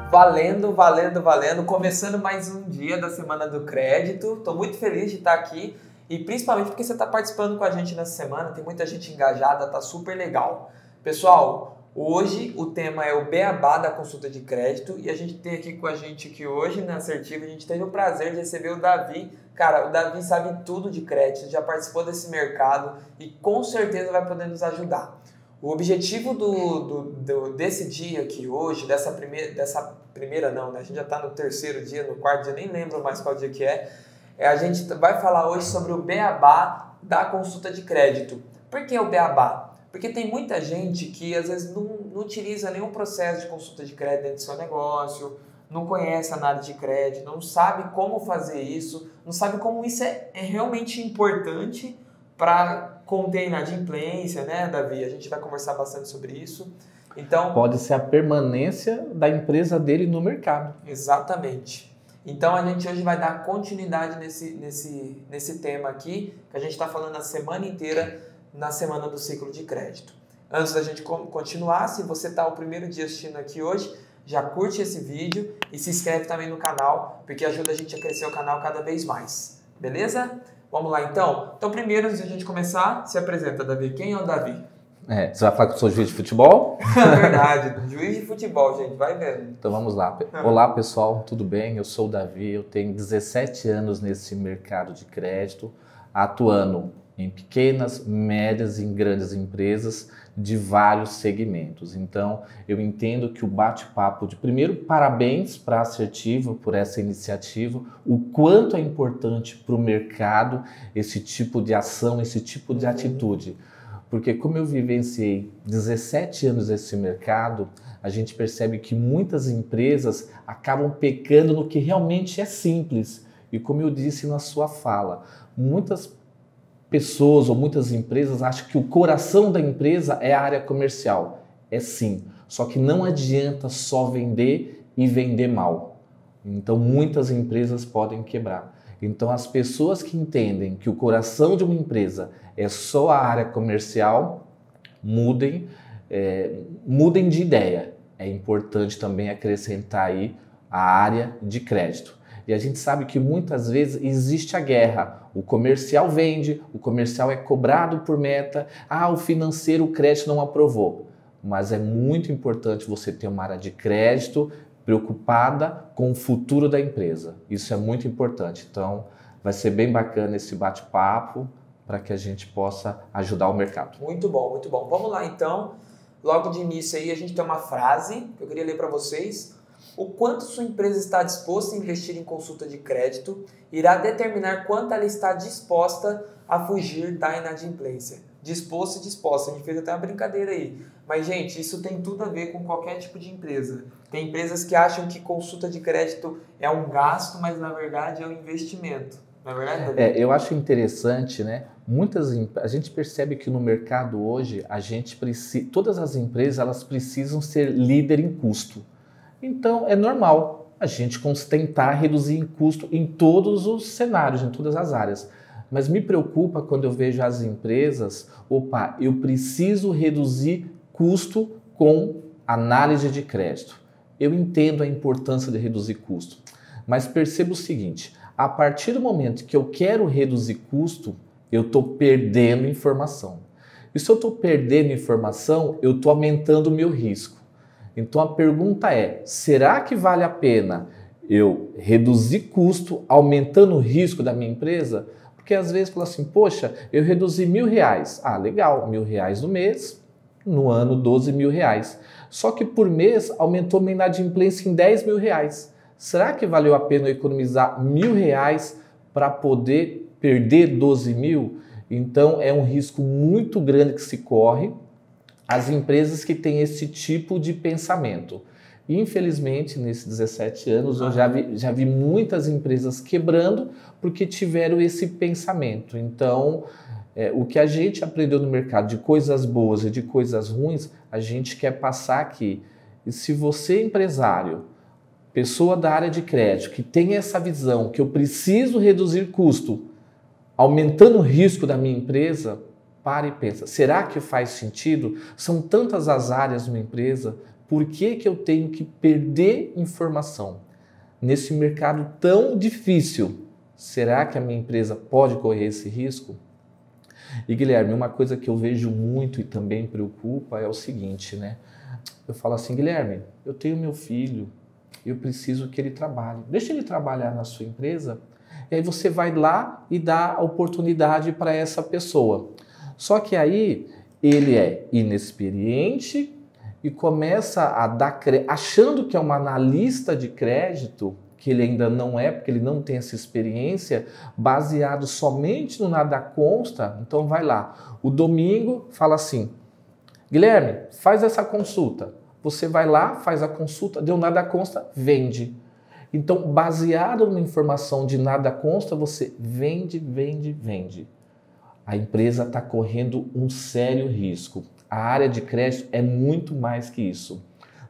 Valendo, valendo, valendo. Começando mais um dia da Semana do Crédito. Estou muito feliz de estar aqui e principalmente porque você está participando com a gente nessa semana. Tem muita gente engajada, tá super legal. Pessoal, hoje o tema é o beabá da consulta de crédito e a gente tem aqui com a gente aqui hoje na Assertiva, a gente teve o prazer de receber o Davi. Cara, o Davi sabe tudo de crédito, já participou desse mercado e com certeza vai poder nos ajudar. O objetivo desse dia aqui hoje, dessa primeira não, né? A gente já está no terceiro dia, no quarto dia, nem lembro mais qual dia que é. A gente vai falar hoje sobre o beabá da consulta de crédito. Por que o beabá? Porque tem muita gente que às vezes não utiliza nenhum processo de consulta de crédito dentro do seu negócio, não conhece a análise de crédito, não sabe como fazer isso, não sabe como isso é realmente importante para conter inadimplência, né, Davi? A gente vai conversar bastante sobre isso. Então, pode ser a permanência da empresa dele no mercado. Exatamente. Então, a gente hoje vai dar continuidade nesse tema aqui, que a gente está falando a semana inteira, na semana do ciclo de crédito. Antes da gente continuar, se você está o primeiro dia assistindo aqui hoje, já curte esse vídeo e se inscreve também no canal, porque ajuda a gente a crescer o canal cada vez mais. Beleza? Vamos lá, então? Então, primeiro, antes de a gente começar, se apresenta, Davi. Quem é o Davi? Você vai falar que eu sou juiz de futebol? É verdade, juiz de futebol, gente, vai vendo. Então, vamos lá. Olá, pessoal, tudo bem? Eu sou o Davi, eu tenho 17 anos nesse mercado de crédito, atuando em pequenas, médias e grandes empresas de vários segmentos. Então, eu entendo que o bate-papo de primeiro, parabéns para a Assertiva por essa iniciativa, o quanto é importante para o mercado esse tipo de ação, esse tipo de atitude. Porque como eu vivenciei 17 anos nesse mercado, a gente percebe que muitas empresas acabam pecando no que realmente é simples. E como eu disse na sua fala, muitas pessoas ou muitas empresas acham que o coração da empresa é a área comercial. É sim, só que não adianta só vender e vender mal. Então muitas empresas podem quebrar. Então as pessoas que entendem que o coração de uma empresa é só a área comercial, mudem de ideia. É importante também acrescentar aí a área de crédito. E a gente sabe que muitas vezes existe a guerra. O comercial vende, o comercial é cobrado por meta. O financeiro, o crédito não aprovou. Mas é muito importante você ter uma área de crédito preocupada com o futuro da empresa. Isso é muito importante. Então, vai ser bem bacana esse bate-papo para que a gente possa ajudar o mercado. Muito bom, muito bom. Vamos lá, então. Logo de início aí, a gente tem uma frase que eu queria ler para vocês. O quanto sua empresa está disposta a investir em consulta de crédito irá determinar quanto ela está disposta a fugir da inadimplência. Disposto e disposta. A gente fez até uma brincadeira aí. Mas, gente, isso tem tudo a ver com qualquer tipo de empresa. Tem empresas que acham que consulta de crédito é um gasto, mas na verdade é um investimento. Não é verdade, Davi? Eu acho interessante, né? A gente percebe que no mercado hoje, todas as empresas elas precisam ser líder em custo. Então, é normal a gente tentar reduzir em custo em todos os cenários, em todas as áreas. Mas me preocupa quando eu vejo as empresas, eu preciso reduzir custo com análise de crédito. Eu entendo a importância de reduzir custo, mas percebo o seguinte, a partir do momento que eu quero reduzir custo, eu estou perdendo informação. E se eu estou perdendo informação, eu estou aumentando o meu risco. Então a pergunta é, será que vale a pena eu reduzir custo aumentando o risco da minha empresa? Porque às vezes fala assim, poxa, eu reduzi R$1.000. Legal, R$1.000 no mês, no ano R$12.000. Só que por mês aumentou minha inadimplência em R$10.000. Será que valeu a pena eu economizar R$1.000 para poder perder 12.000? Então é um risco muito grande que se corre. As empresas que têm esse tipo de pensamento. Infelizmente, nesses 17 anos, eu já vi muitas empresas quebrando porque tiveram esse pensamento. Então, o que a gente aprendeu no mercado de coisas boas e de coisas ruins, a gente quer passar aqui. E se você, empresário, pessoa da área de crédito, que tem essa visão que eu preciso reduzir custo, aumentando o risco da minha empresa, para e pensa, será que faz sentido? São tantas as áreas numa empresa, por que que eu tenho que perder informação nesse mercado tão difícil? Será que a minha empresa pode correr esse risco? E Guilherme, uma coisa que eu vejo muito e também preocupa é o seguinte, né? Eu falo assim, Guilherme, eu tenho meu filho, eu preciso que ele trabalhe. Deixa ele trabalhar na sua empresa, e aí você vai lá e dá a oportunidade para essa pessoa. Só que aí ele é inexperiente e começa a dar achando que é uma analista de crédito, que ele ainda não é, porque ele não tem essa experiência, baseado somente no nada consta. Então vai lá, o domingo fala assim, Guilherme, faz essa consulta. Você vai lá, faz a consulta, deu nada consta, vende. Então, baseado numa informação de nada consta, você vende, vende, vende. A empresa está correndo um sério risco. A área de crédito é muito mais que isso.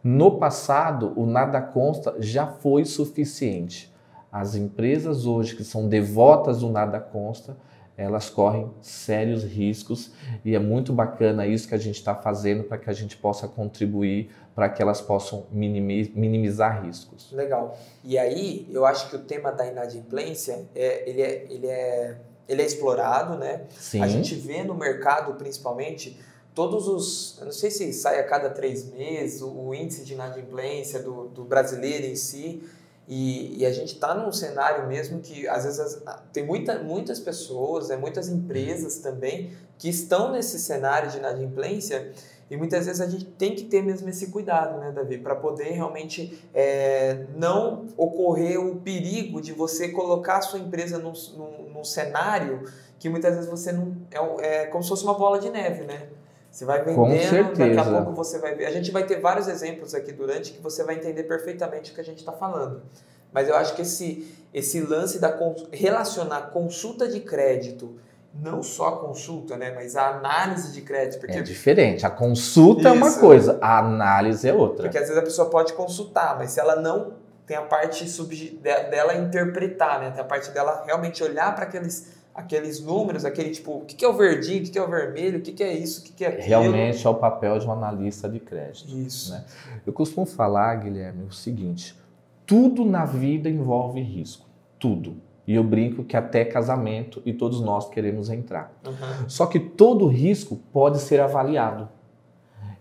No passado, o nada consta já foi suficiente. As empresas hoje que são devotas do nada consta, elas correm sérios riscos e é muito bacana isso que a gente está fazendo para que a gente possa contribuir para que elas possam minimizar riscos. Legal. E aí, eu acho que o tema da inadimplência, ele é explorado, né? Sim. A gente vê no mercado, principalmente, todos os... Eu não sei se sai a cada 3 meses o índice de inadimplência do brasileiro em si. E a gente está num cenário mesmo que, às vezes, tem muitas pessoas, muitas empresas também que estão nesse cenário de inadimplência e muitas vezes a gente tem que ter mesmo esse cuidado, né, Davi? Para poder realmente não ocorrer o perigo de você colocar a sua empresa num cenário que muitas vezes você não... É como se fosse uma bola de neve, né? Você vai vendendo, daqui a pouco você vai ver. A gente vai ter vários exemplos aqui durante que você vai entender perfeitamente o que a gente está falando. Mas eu acho que esse lance relacionar consulta de crédito, não só a consulta, né, mas a análise de crédito. Porque... É diferente. A consulta é uma coisa, a análise é outra. Porque às vezes a pessoa pode consultar, mas se ela não tem a parte dela interpretar, né, tem a parte dela realmente olhar para aqueles números, aquele tipo, o que é o verdinho, o que é o vermelho, o que é isso, o que é aquilo. Realmente é o papel de um analista de crédito. Isso. Né? Eu costumo falar, Guilherme, o seguinte, tudo na vida envolve risco, tudo. E eu brinco que até casamento e todos nós queremos entrar. Uhum. Só que todo risco pode ser avaliado.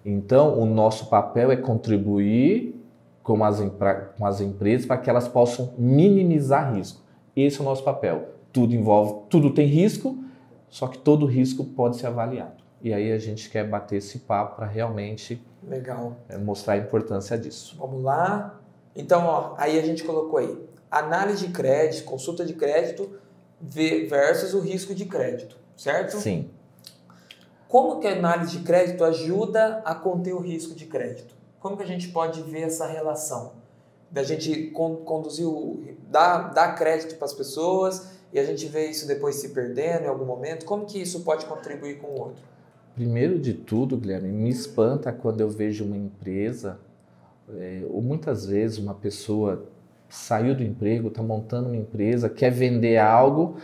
Então, o nosso papel é contribuir com as empresas para que elas possam minimizar risco. Esse é o nosso papel. Tudo tem risco, só que todo risco pode ser avaliado. E aí a gente quer bater esse papo para realmente Legal. Mostrar a importância disso. Vamos lá. Então, aí a gente colocou aí, análise de crédito, consulta de crédito versus o risco de crédito, certo? Sim. Como que a análise de crédito ajuda a conter o risco de crédito? Como que a gente pode ver essa relação? Da gente conduzir, dar crédito para as pessoas e a gente vê isso depois se perdendo em algum momento. Como que isso pode contribuir com o outro? Primeiro de tudo, Guilherme, me espanta quando eu vejo uma empresa, ou muitas vezes uma pessoa saiu do emprego, está montando uma empresa, quer vender algo,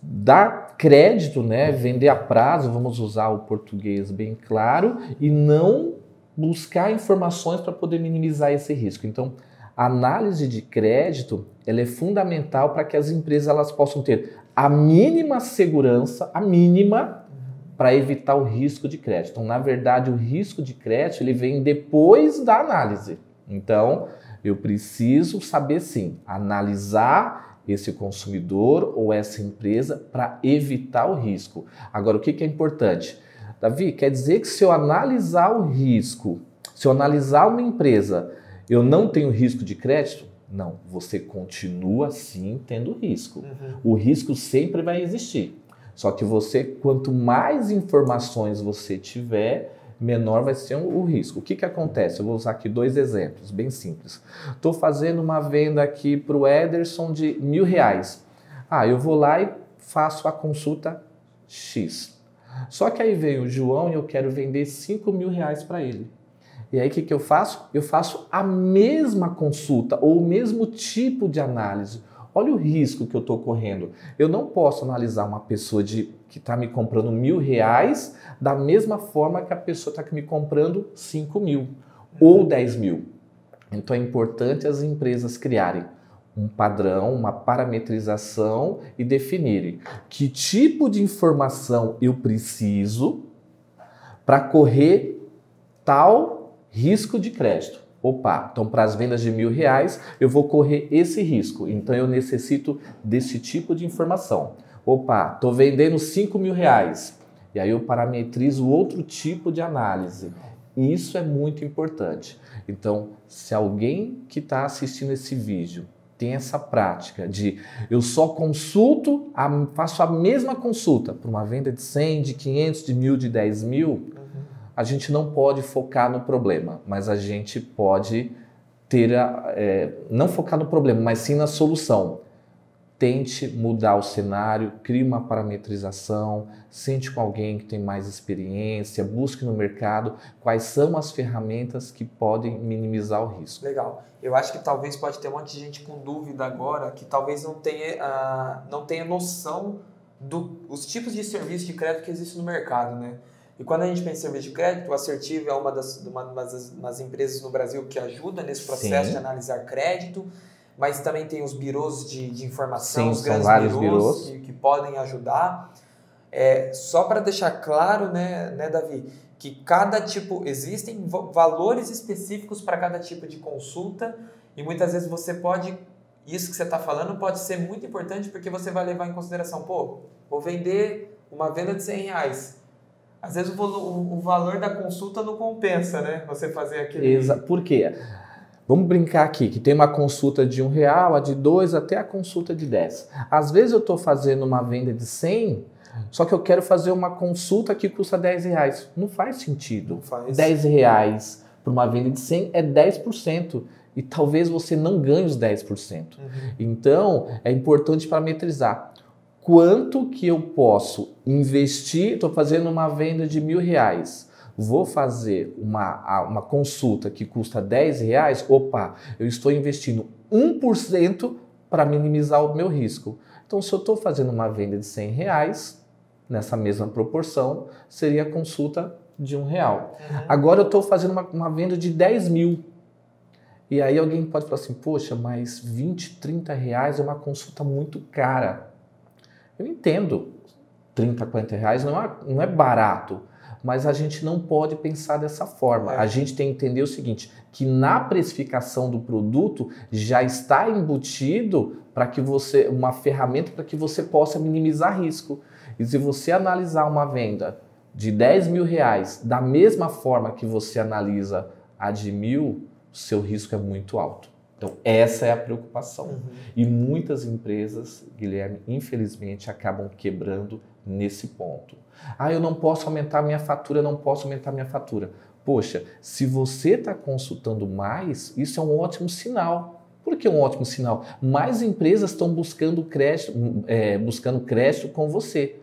dar crédito, né, vender a prazo, vamos usar o português bem claro, e não buscar informações para poder minimizar esse risco. Então, a análise de crédito ela é fundamental para que as empresas elas possam ter a mínima segurança, a mínima, para evitar o risco de crédito. Então, na verdade, o risco de crédito ele vem depois da análise. Então, eu preciso saber, sim, analisar esse consumidor ou essa empresa para evitar o risco. Agora, o que é importante? Davi, quer dizer que se eu analisar o risco, se eu analisar uma empresa, eu não tenho risco de crédito? Não, você continua sim tendo risco. O risco sempre vai existir. Só que você, quanto mais informações você tiver, menor vai ser o risco. O que acontece? Eu vou usar aqui 2 exemplos, bem simples. Estou fazendo uma venda aqui para o Ederson de R$1.000. Eu vou lá e faço a consulta X. Só que aí vem o João e eu quero vender R$5.000 para ele. E aí o que eu faço? Eu faço a mesma consulta ou o mesmo tipo de análise olha o risco que eu estou correndo. Eu não posso analisar uma pessoa que está me comprando R$1.000 da mesma forma que a pessoa está me comprando 5.000 ou 10.000. Então é importante as empresas criarem um padrão, uma parametrização e definirem que tipo de informação eu preciso para correr tal risco de crédito. Opa, então para as vendas de R$1.000 eu vou correr esse risco, então eu necessito desse tipo de informação. Opa, estou vendendo R$5.000 e aí eu parametrizo outro tipo de análise. Isso é muito importante. Então, se alguém que está assistindo esse vídeo tem essa prática de eu só consulto, faço a mesma consulta para uma venda de 100, de 500, de 1.000, de 10.000, a gente não pode focar no problema, mas a gente pode não focar no problema, mas sim na solução. Tente mudar o cenário, crie uma parametrização, sente com alguém que tem mais experiência, busque no mercado quais são as ferramentas que podem minimizar o risco. Legal. Eu acho que talvez pode ter um monte de gente com dúvida agora que talvez não tenha noção dos tipos de serviço de crédito que existem no mercado, né? E quando a gente pensa em serviço de crédito, o Assertivo é uma das empresas no Brasil que ajuda nesse processo de analisar crédito, mas também tem os birôs de informação, os grandes birôs que podem ajudar. Só para deixar claro, né, Davi, que cada tipo, existem valores específicos para cada tipo de consulta e muitas vezes isso que você está falando pode ser muito importante porque você vai levar em consideração, vou vender uma venda de R$100. Às vezes o valor da consulta não compensa, né? Você fazer aquele... Por quê? Vamos brincar aqui, que tem uma consulta de R$1, a de 2, até a consulta de 10. Às vezes eu estou fazendo uma venda de 100, só que eu quero fazer uma consulta que custa R$10. Não faz sentido. Não faz. R$10 para uma venda de 100 é 10%. E talvez você não ganhe os 10%. Então, é importante parametrizar. Quanto que eu posso investir? Estou fazendo uma venda de R$1.000. Vou fazer uma consulta que custa R$10. Opa, eu estou investindo 1% para minimizar o meu risco. Então, se eu estou fazendo uma venda de R$100, nessa mesma proporção, seria a consulta de R$1. Agora eu estou fazendo uma venda de 10.000. E aí alguém pode falar assim, poxa, mas 20, R$30 é uma consulta muito cara. Eu entendo, 30, R$40 não é barato, mas a gente não pode pensar dessa forma. A gente tem que entender o seguinte, que na precificação do produto já está embutido uma ferramenta para que você possa minimizar risco. E se você analisar uma venda de R$10.000 da mesma forma que você analisa a de 1.000, seu risco é muito alto. Então, essa é a preocupação. E muitas empresas, Guilherme, infelizmente, acabam quebrando nesse ponto. Eu não posso aumentar minha fatura, Poxa, se você está consultando mais, isso é um ótimo sinal. Por que um ótimo sinal? Mais empresas estão buscando crédito com você.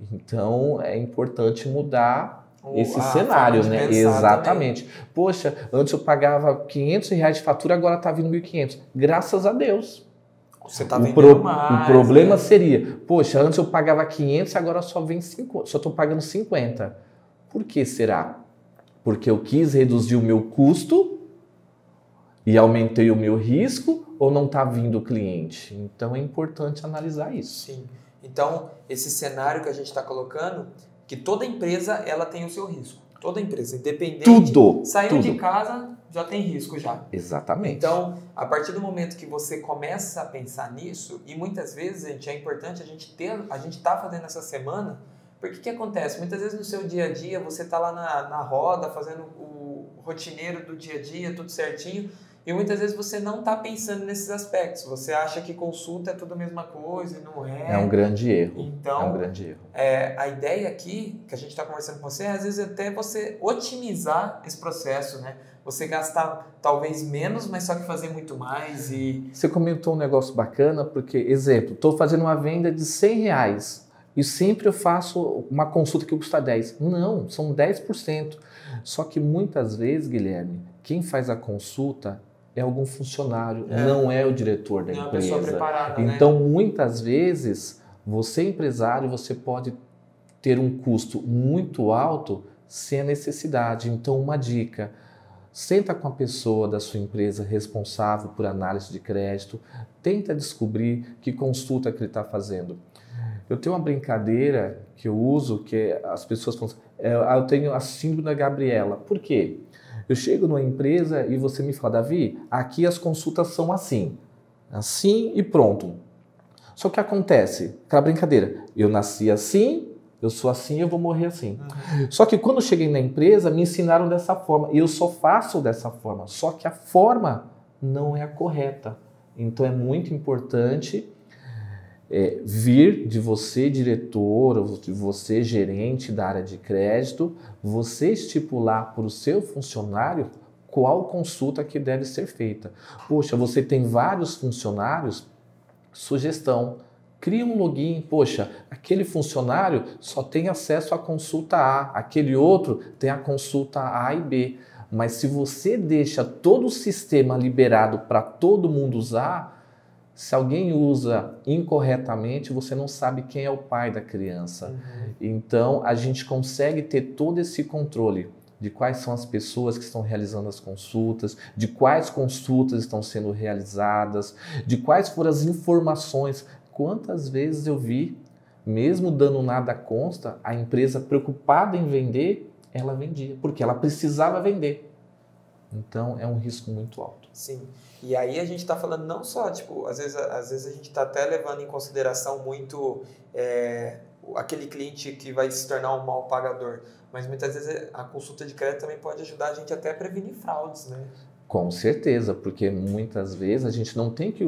Então, é importante mudar esse cenário, né? Exatamente. Também. Poxa, antes eu pagava R$500 de fatura, agora está vindo R$1.500. Graças a Deus. Você está vendendo mais. O problema seria, poxa, antes eu pagava 500, agora só estou pagando 50. Por que será? Porque eu quis reduzir o meu custo e aumentei o meu risco ou não está vindo o cliente? Então é importante analisar isso. Sim. Então, esse cenário que a gente está colocando, que toda empresa ela tem o seu risco. Toda empresa, independente. Saiu de casa, já tem risco já. Exatamente. Então, a partir do momento que você começa a pensar nisso, e muitas vezes, gente, é importante a gente tá fazendo essa semana, porque o que acontece? Muitas vezes no seu dia a dia, você tá lá na roda, fazendo o rotineiro do dia a dia, tudo certinho, e muitas vezes você não está pensando nesses aspectos. Você acha que consulta é tudo a mesma coisa e não é. É um grande erro. Então, é um grande erro. A ideia aqui, que a gente está conversando com você, às vezes até você otimizar esse processo, né? Você gastar talvez menos, mas só que fazer muito mais. Você comentou um negócio bacana, porque, exemplo, estou fazendo uma venda de R$100 e sempre eu faço uma consulta que custa 10. Não, são 10%. Só que muitas vezes, Guilherme, quem faz a consulta é algum funcionário, não é o diretor da empresa. Não é uma empresa. pessoa preparada, então, muitas vezes, você empresário, você pode ter um custo muito alto sem a necessidade. Então, uma dica: senta com a pessoa da sua empresa responsável por análise de crédito, tenta descobrir que consulta que ele está fazendo. Eu tenho uma brincadeira que eu uso, que as pessoas falam assim, eu tenho a síndrome da Gabriela. Por quê? Eu chego numa empresa e você me fala, Davi, aqui as consultas são assim e pronto. Só que acontece, aquela brincadeira, eu nasci assim, eu sou assim, eu vou morrer assim. Só que quando eu cheguei na empresa, me ensinaram dessa forma, e eu só faço dessa forma, só que a forma não é a correta. Então é muito importante vir de você, diretor, ou de você, gerente da área de crédito, você estipular para o seu funcionário qual consulta que deve ser feita. Poxa, você tem vários funcionários, sugestão, cria um login, poxa, aquele funcionário só tem acesso à consulta A, aquele outro tem a consulta A e B. Mas se você deixa todo o sistema liberado para todo mundo usar, se alguém usa incorretamente, você não sabe quem é o pai da criança. Então, a gente consegue ter todo esse controle de quais são as pessoas que estão realizando as consultas, de quais consultas estão sendo realizadas, de quais foram as informações. Quantas vezes eu vi, mesmo dando nada consta, a empresa preocupada em vender, ela vendia, porque ela precisava vender. Então, é um risco muito alto. Sim. E aí a gente está falando não só, tipo, às vezes a gente está até levando em consideração muito aquele cliente que vai se tornar um mau pagador, mas muitas vezes a consulta de crédito também pode ajudar a gente até a prevenir fraudes, né? Com certeza, porque muitas vezes a gente não tem que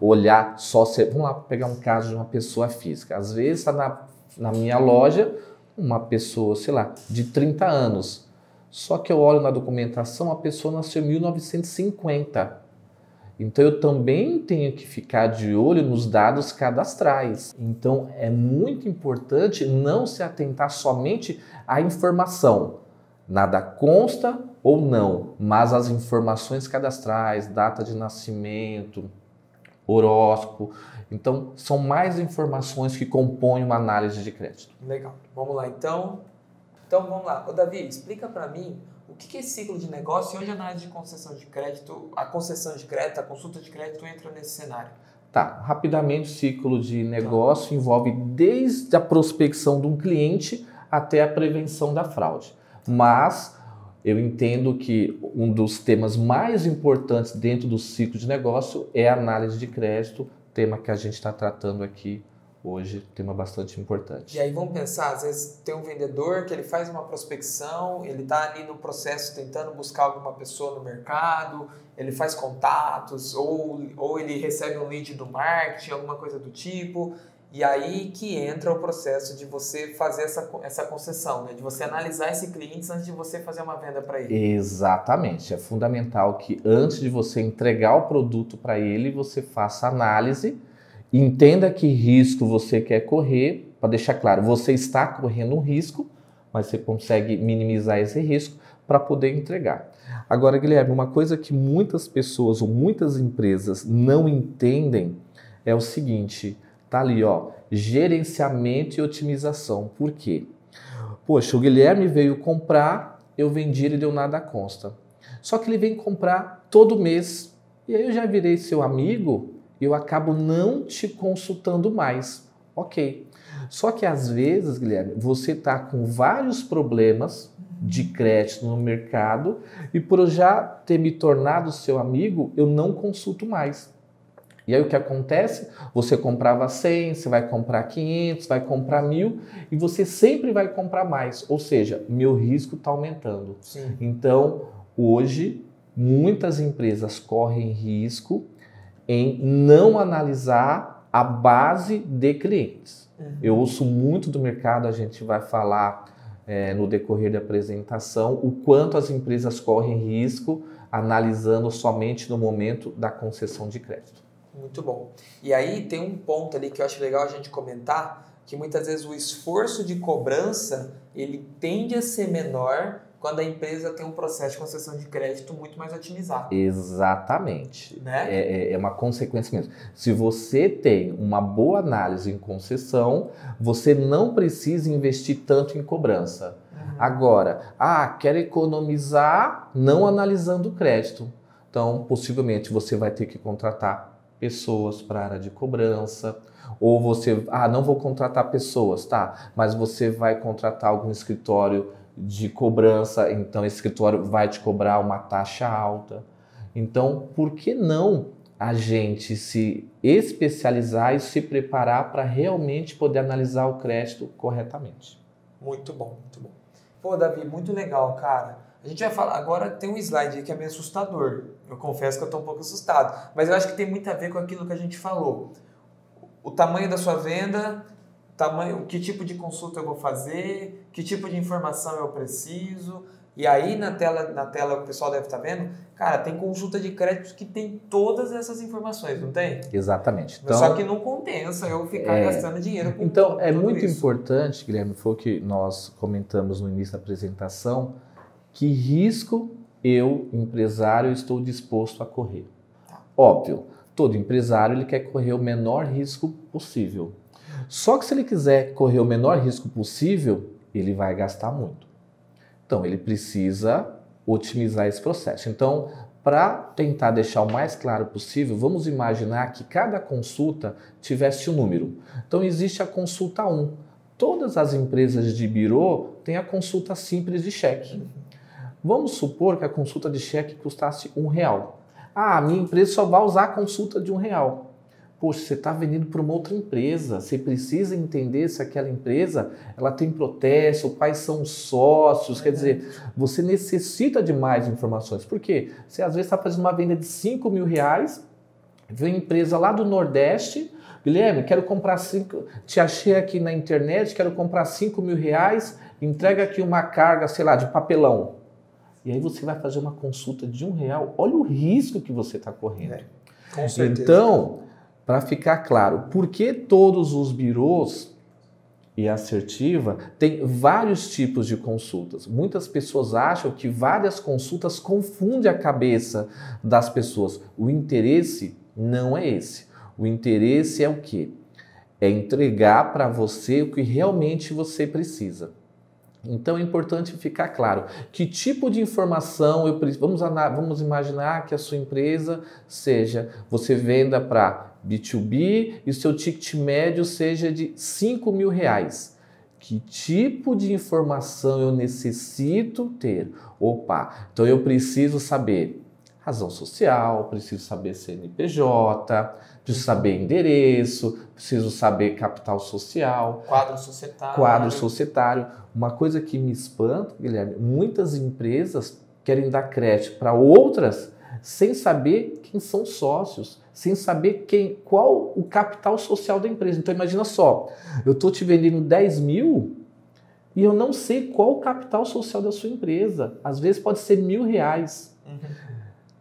olhar só... Vamos lá pegar um caso de uma pessoa física. Às vezes está na minha loja uma pessoa, sei lá, de 30 anos. Só que eu olho na documentação, a pessoa nasceu em 1950. Então, eu também tenho que ficar de olho nos dados cadastrais. Então, é muito importante não se atentar somente à informação. Nada consta ou não, mas as informações cadastrais, data de nascimento, horóscopo. Então, são mais informações que compõem uma análise de crédito. Legal. Vamos lá, então. Então, vamos lá. Ô, Davi, explica para mim o que é ciclo de negócio e onde a análise de concessão de crédito, a concessão de crédito, a consulta de crédito entra nesse cenário? Tá, rapidamente, o ciclo de negócio envolve desde a prospecção de um cliente até a prevenção da fraude. Mas eu entendo que um dos temas mais importantes dentro do ciclo de negócio é a análise de crédito, tema que a gente está tratando aqui hoje, tema bastante importante. E aí vamos pensar, às vezes tem um vendedor que ele faz uma prospecção, ele está ali no processo tentando buscar alguma pessoa no mercado, ele faz contatos, ou ele recebe um lead do marketing, alguma coisa do tipo, e aí que entra o processo de você fazer essa concessão, né? De você analisar esse cliente antes de você fazer uma venda para ele. Exatamente, é fundamental que antes de você entregar o produto para ele, você faça análise, entenda que risco você quer correr, para deixar claro, você está correndo um risco, mas você consegue minimizar esse risco para poder entregar. Agora, Guilherme, uma coisa que muitas pessoas ou muitas empresas não entendem é o seguinte, tá ali, ó, gerenciamento e otimização. Por quê? Poxa, o Guilherme veio comprar, eu vendi, ele deu nada consta. Só que ele vem comprar todo mês, e aí eu já virei seu amigo, eu acabo não te consultando mais. Ok. Só que às vezes, Guilherme, você está com vários problemas de crédito no mercado e por eu já ter me tornado seu amigo, eu não consulto mais. E aí o que acontece? Você comprava 100, você vai comprar 500, vai comprar 1.000 e você sempre vai comprar mais. Ou seja, meu risco está aumentando. Sim. Então, hoje, muitas empresas correm risco em não analisar a base de clientes. Eu ouço muito do mercado, a gente vai falar no decorrer da apresentação, o quanto as empresas correm risco analisando somente no momento da concessão de crédito. Muito bom. E aí tem um ponto ali que eu acho legal a gente comentar, que muitas vezes o esforço de cobrança, ele tende a ser menor quando a empresa tem um processo de concessão de crédito muito mais otimizado. Exatamente. Né? É uma consequência mesmo. Se você tem uma boa análise em concessão, você não precisa investir tanto em cobrança. Agora, quer economizar não analisando o crédito. Então, possivelmente, você vai ter que contratar pessoas para a área de cobrança, ou você, não vou contratar pessoas, tá? Mas você vai contratar algum escritório de cobrança, então esse escritório vai te cobrar uma taxa alta. Então, por que não a gente se especializar e se preparar para realmente poder analisar o crédito corretamente? Muito bom, muito bom. Pô, Davi, muito legal, cara. A gente vai falar, agora tem um slide aí que é meio assustador. Eu confesso que eu estou um pouco assustado, mas eu acho que tem muito a ver com aquilo que a gente falou. O tamanho da sua venda, que tipo de consulta eu vou fazer, que tipo de informação eu preciso. E aí na tela o pessoal deve estar vendo, cara, tem consulta de crédito que tem todas essas informações, não tem? Exatamente. Então, só que não compensa eu ficar gastando dinheiro com Então, é muito isso. importante, Guilherme, foi o que nós comentamos no início da apresentação, que risco eu, empresário, estou disposto a correr. Óbvio, todo empresário ele quer correr o menor risco possível. Só que se ele quiser correr o menor risco possível, ele vai gastar muito. Então, ele precisa otimizar esse processo. Então, para tentar deixar o mais claro possível, vamos imaginar que cada consulta tivesse um número. Então, existe a consulta 1. Todas as empresas de birô têm a consulta simples de cheque. Vamos supor que a consulta de cheque custasse R$1. A minha empresa só vai usar a consulta de R$1. Poxa, você está vendendo para uma outra empresa, você precisa entender se aquela empresa ela tem protesto, quais são os sócios, quer dizer, você necessita de mais informações. Por quê? Você às vezes está fazendo uma venda de R$5.000, vem uma empresa lá do Nordeste, Guilherme, quero comprar te achei aqui na internet, quero comprar R$5.000, entrega aqui uma carga, sei lá, de papelão. E aí você vai fazer uma consulta de R$1, olha o risco que você está correndo. Com certeza. Então, para ficar claro, por que todos os birôs e a Assertiva têm vários tipos de consultas? Muitas pessoas acham que várias consultas confundem a cabeça das pessoas. O interesse não é esse. O interesse é o quê? É entregar para você o que realmente você precisa. Então é importante ficar claro que tipo de informação eu preciso. Vamos imaginar que a sua empresa seja, você venda para B2B e o seu ticket médio seja de R$5.000. Que tipo de informação eu necessito ter? Então eu preciso saber razão social, preciso saber CNPJ, preciso saber endereço, preciso saber capital social, quadro societário. Uma coisa que me espanta, Guilherme, muitas empresas querem dar crédito para outras sem saber quem são sócios, sem saber qual o capital social da empresa. Então imagina só, eu estou te vendendo 10 mil e eu não sei qual o capital social da sua empresa. Às vezes pode ser R$1.000.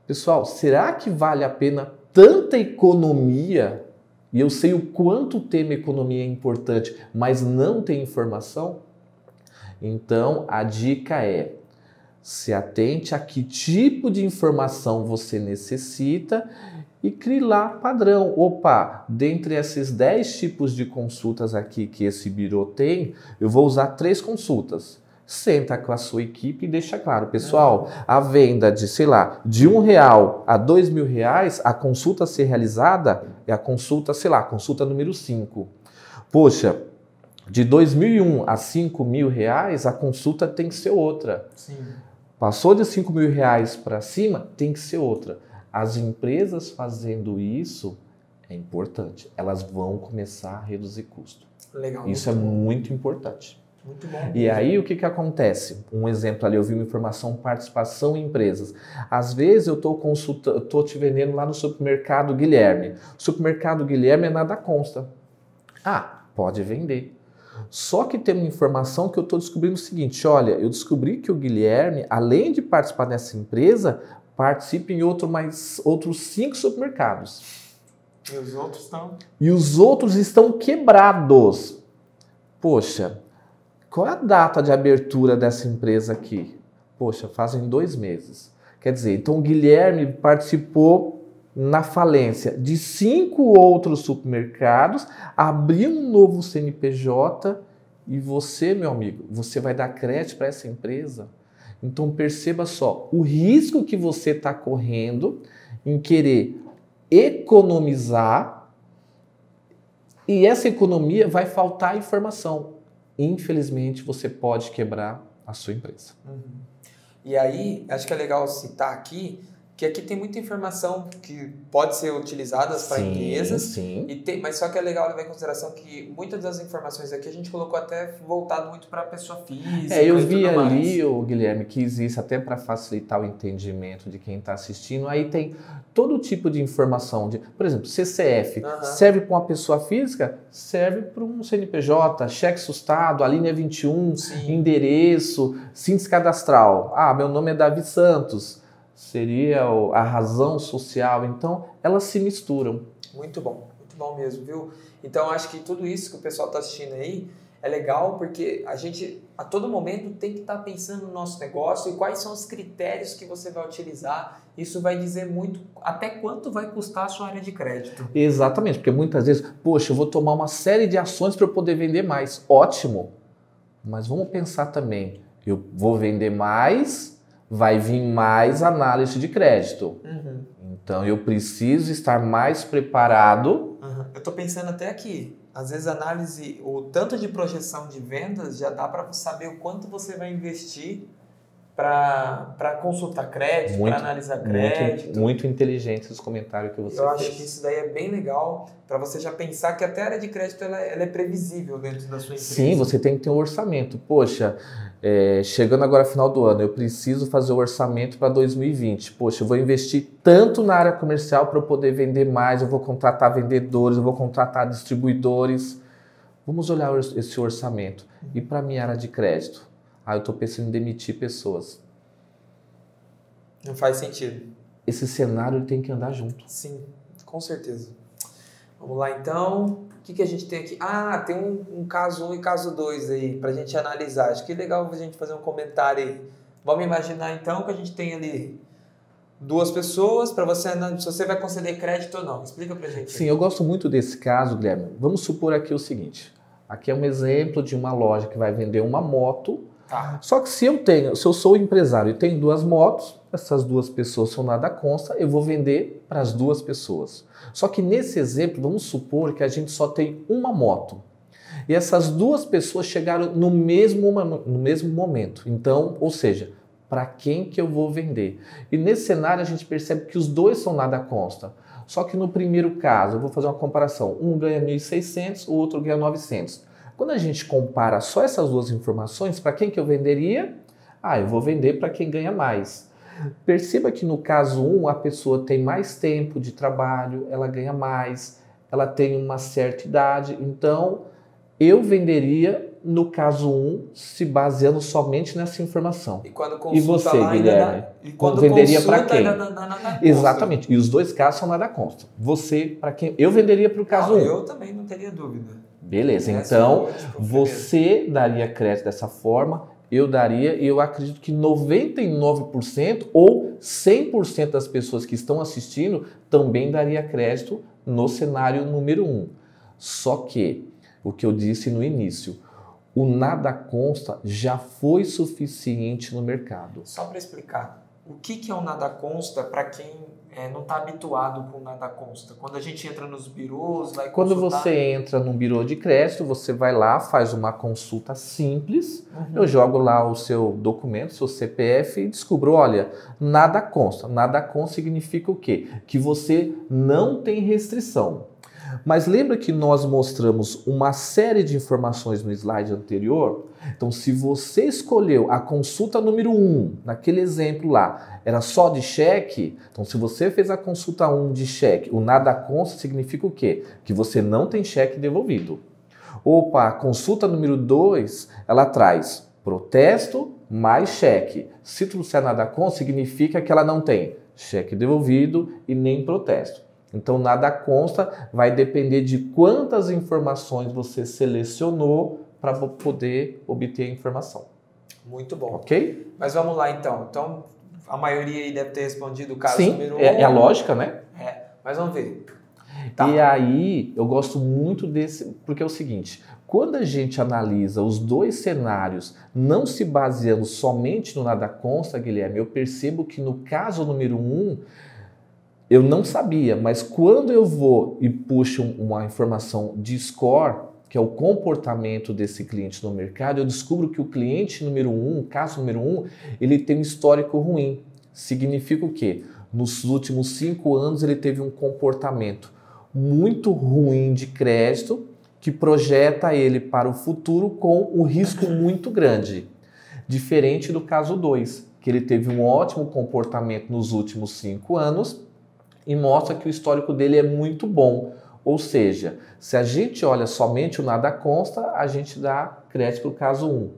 Pessoal, será que vale a pena tanta economia? E eu sei o quanto o tema economia é importante, mas não tem informação? Então, a dica é, se atente a que tipo de informação você necessita e crie lá padrão. Dentre esses 10 tipos de consultas aqui que esse birô tem, eu vou usar 3 consultas. Senta com a sua equipe e deixa claro, pessoal, a venda de, sei lá, de R$1 a R$2.000, a consulta a ser realizada é a consulta, sei lá, consulta número 5. Poxa, de R$2.001 a R$5.000, a consulta tem que ser outra. Sim. Passou de R$5.000 para cima, tem que ser outra. As empresas fazendo isso é importante. Elas vão começar a reduzir custo. Legal. Isso é muito importante. Muito bom. E aí o que acontece? Um exemplo ali, eu vi uma informação participação em empresas. Às vezes eu estou te vendendo lá no supermercado Guilherme. O supermercado Guilherme nada consta. Pode vender. Só que tem uma informação que eu estou descobrindo o seguinte, olha, eu descobri que o Guilherme, além de participar dessa empresa, participa em outros 5 supermercados. E os outros estão? E os outros estão quebrados. Poxa, qual é a data de abertura dessa empresa aqui? Poxa, fazem 2 meses. Quer dizer, então o Guilherme participou na falência de 5 outros supermercados, abriu um novo CNPJ e você, meu amigo, você vai dar crédito para essa empresa? Então perceba só, o risco que você está correndo em querer economizar e essa economia vai faltar informação. Infelizmente, você pode quebrar a sua empresa. E aí, acho que é legal citar aqui que aqui tem muita informação que pode ser utilizada para empresas. Sim. Mas só que é legal levar em consideração que muitas das informações aqui a gente colocou até voltado muito para a pessoa física. Eu vi ali, Guilherme, que existe até para facilitar o entendimento de quem está assistindo. Aí tem todo tipo de informação. Por exemplo, CCF serve para uma pessoa física? Serve para um CNPJ, cheque sustado, a linha 21, endereço, síntese cadastral. Ah, meu nome é Davi Santos. Seria a razão social, então elas se misturam. Muito bom mesmo, viu? Então acho que tudo isso que o pessoal está assistindo aí é legal porque a gente a todo momento tem que estar pensando no nosso negócio e quais são os critérios que você vai utilizar. Isso vai dizer muito até quanto vai custar a sua área de crédito. Exatamente, porque muitas vezes, poxa, eu vou tomar uma série de ações para eu poder vender mais. Ótimo, mas vamos pensar também, eu vou vender mais, vai vir mais análise de crédito. Então, eu preciso estar mais preparado. Eu estou pensando até aqui. Às vezes, análise, o tanto de projeção de vendas já dá para saber o quanto você vai investir para consultar crédito, para analisar crédito. Muito inteligente os comentários que você fez. Eu acho que isso daí é bem legal para você já pensar que até a área de crédito ela é previsível dentro da sua empresa. Sim, você tem que ter um orçamento. Poxa, chegando agora final do ano, eu preciso fazer o orçamento para 2020. Poxa, eu vou investir tanto na área comercial para eu poder vender mais, eu vou contratar vendedores, eu vou contratar distribuidores. Vamos olhar esse orçamento. E para a minha área de crédito? Eu estou pensando em demitir pessoas. Não faz sentido. Esse cenário tem que andar junto. Sim, com certeza. Vamos lá então. O que a gente tem aqui? Tem um caso 1 e caso 2 aí para a gente analisar. Acho que é legal a gente fazer um comentário aí. Vamos imaginar então que a gente tem ali 2 pessoas para você analisar se você vai conceder crédito ou não. Explica para a gente. Sim, eu gosto muito desse caso, Guilherme. Vamos supor aqui o seguinte. Aqui é um exemplo de uma loja que vai vender uma moto. Só que se eu sou empresário e tenho 2 motos, essas 2 pessoas são nada consta, eu vou vender para as 2 pessoas. Só que nesse exemplo, vamos supor que a gente só tem uma moto. E essas 2 pessoas chegaram no mesmo momento. Então, ou seja, para quem que eu vou vender? E nesse cenário a gente percebe que os 2 são nada consta. Só que no primeiro caso, eu vou fazer uma comparação. Um ganha 1.600, o outro ganha 900. Quando a gente compara só essas 2 informações, para quem que eu venderia? Eu vou vender para quem ganha mais. Perceba que no caso 1, a pessoa tem mais tempo de trabalho, ela ganha mais, ela tem uma certa idade. Então, eu venderia no caso 1, se baseando somente nessa informação. E você, Guilherme? Venderia para quem? Exatamente. E os 2 casos são nada consta. Você, para quem? Eu venderia para o caso 1. Eu também não teria dúvida. Beleza, então você daria crédito dessa forma, eu daria, e eu acredito que 99% ou 100% das pessoas que estão assistindo também daria crédito no cenário número 1. Só que, o que eu disse no início, o nada consta já foi suficiente no mercado. Só para explicar, o que é o nada consta para quem não está habituado com nada consta? Quando a gente entra nos birôs, vai consultar... Quando você entra num birô de crédito, você vai lá, faz uma consulta simples, eu jogo lá o seu documento, seu CPF e descubro, olha, nada consta. Nada consta significa o quê? Que você não tem restrição. Mas lembra que nós mostramos uma série de informações no slide anterior? Então, se você escolheu a consulta número 1, naquele exemplo lá, era só de cheque, então se você fez a consulta 1 de cheque, o nada consta significa o quê? Que você não tem cheque devolvido. A consulta número 2, ela traz protesto mais cheque. Se trouxer nada consta, significa que ela não tem cheque devolvido e nem protesto. Então, nada consta, vai depender de quantas informações você selecionou para poder obter a informação. Muito bom. Ok? Mas vamos lá então. Então, a maioria aí deve ter respondido o caso Sim, número 1. é a lógica, né? Mas vamos ver. Tá. E aí, eu gosto muito desse, porque é o seguinte, quando a gente analisa os dois cenários, não se baseando somente no nada consta, Guilherme, eu percebo que no caso número 1, eu não sabia, mas quando eu vou e puxo uma informação de score, que é o comportamento desse cliente no mercado, eu descubro que o cliente número 1, caso número 1, ele tem um histórico ruim. Significa o quê? Nos últimos 5 anos ele teve um comportamento muito ruim de crédito que projeta ele para o futuro com um risco muito grande. Diferente do caso 2, que ele teve um ótimo comportamento nos últimos 5 anos e mostra que o histórico dele é muito bom. Ou seja, se a gente olha somente o nada consta, a gente dá crédito para o caso 1.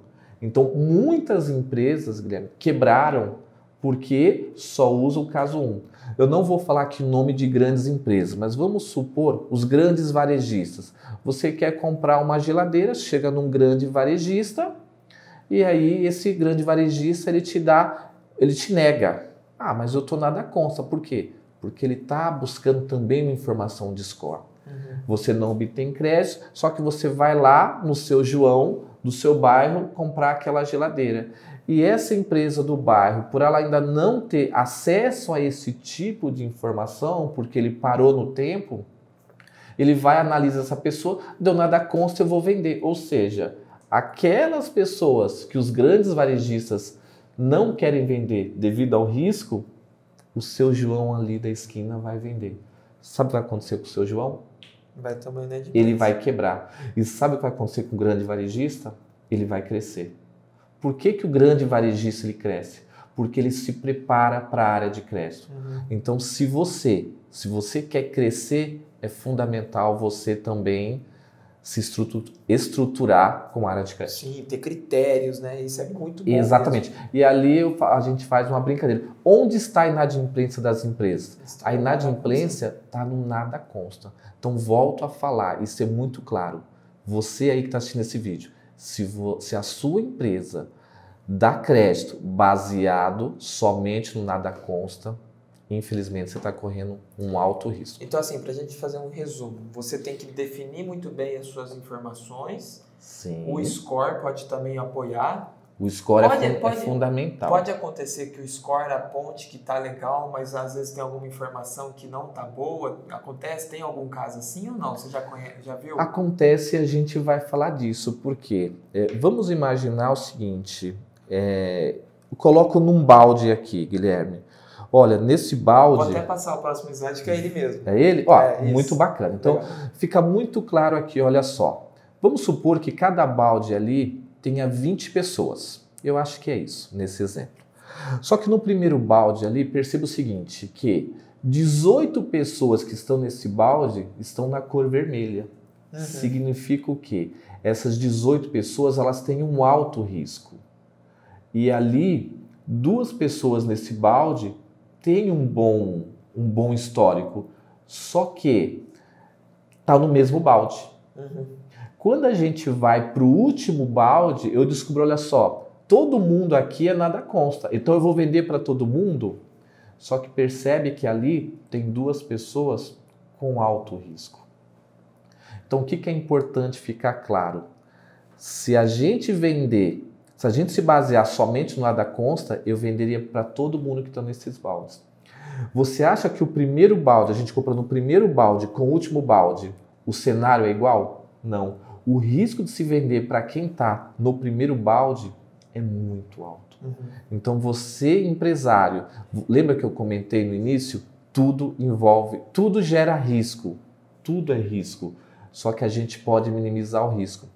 Então, muitas empresas, Guilherme, quebraram porque só usa o caso 1. Eu não vou falar aqui o nome de grandes empresas, mas vamos supor os grandes varejistas. Você quer comprar uma geladeira, chega num grande varejista e aí esse grande varejista ele te nega. Ah, mas eu estou nada consta. Por quê? Porque ele está buscando também uma informação de score. Você não obtém crédito, só que você vai lá no seu João, do seu bairro, comprar aquela geladeira. E essa empresa do bairro, por ela ainda não ter acesso a esse tipo de informação, porque ele parou no tempo, ele vai analisar essa pessoa, deu nada consta, eu vou vender. Ou seja, aquelas pessoas que os grandes varejistas não querem vender devido ao risco, o seu João ali da esquina vai vender. Sabe o que vai acontecer com o seu João? Vai tomar inadimplência. Ele vai quebrar. E sabe o que vai acontecer com o grande varejista? Ele vai crescer. Por que o grande varejista ele cresce? Porque ele se prepara para a área de crédito. Então, se você quer crescer, é fundamental você também se estruturar com a área de crédito. Sim, ter critérios, né? Isso é muito bom. Exatamente. Mesmo. E ali a gente faz uma brincadeira. Onde está a inadimplência das empresas? A inadimplência está no nada consta. Então, volto a falar, isso é muito claro. Você aí que está assistindo esse vídeo, se a sua empresa dá crédito baseado somente no nada consta, infelizmente você está correndo um alto risco. Então, assim, para a gente fazer um resumo, você tem que definir muito bem as suas informações. Sim. O score pode também apoiar. O score é fundamental. Pode acontecer que o score aponte que tá legal, mas às vezes tem alguma informação que não tá boa. Acontece? Tem algum caso assim ou não? Você já viu? Acontece e a gente vai falar disso, porque vamos imaginar o seguinte, coloco num balde aqui, Guilherme. Olha, nesse balde... Vou até passar o próximo slide, que é ele mesmo. É ele? Ó, muito bacana. Então, fica muito claro aqui, olha só. Vamos supor que cada balde ali tenha 20 pessoas. Eu acho que é isso, nesse exemplo. Só que no primeiro balde ali, perceba o seguinte, que 18 pessoas que estão nesse balde estão na cor vermelha. Significa o quê? Essas 18 pessoas, elas têm um alto risco. E ali, 2 pessoas nesse balde têm um bom histórico, só que está no mesmo balde. Quando a gente vai para o último balde, eu descubro, olha só, todo mundo aqui é nada consta. Então eu vou vender para todo mundo, só que percebe que ali tem 2 pessoas com alto risco. Então o que é importante ficar claro? Se a gente se basear somente no nada consta, eu venderia para todo mundo que está nesses baldes. Você acha que o primeiro balde, a gente compra no primeiro balde com o último balde, o cenário é igual? Não. O risco de se vender para quem está no primeiro balde é muito alto. Então você, empresário, lembra que eu comentei no início? Tudo gera risco. Tudo é risco. Só que a gente pode minimizar o risco.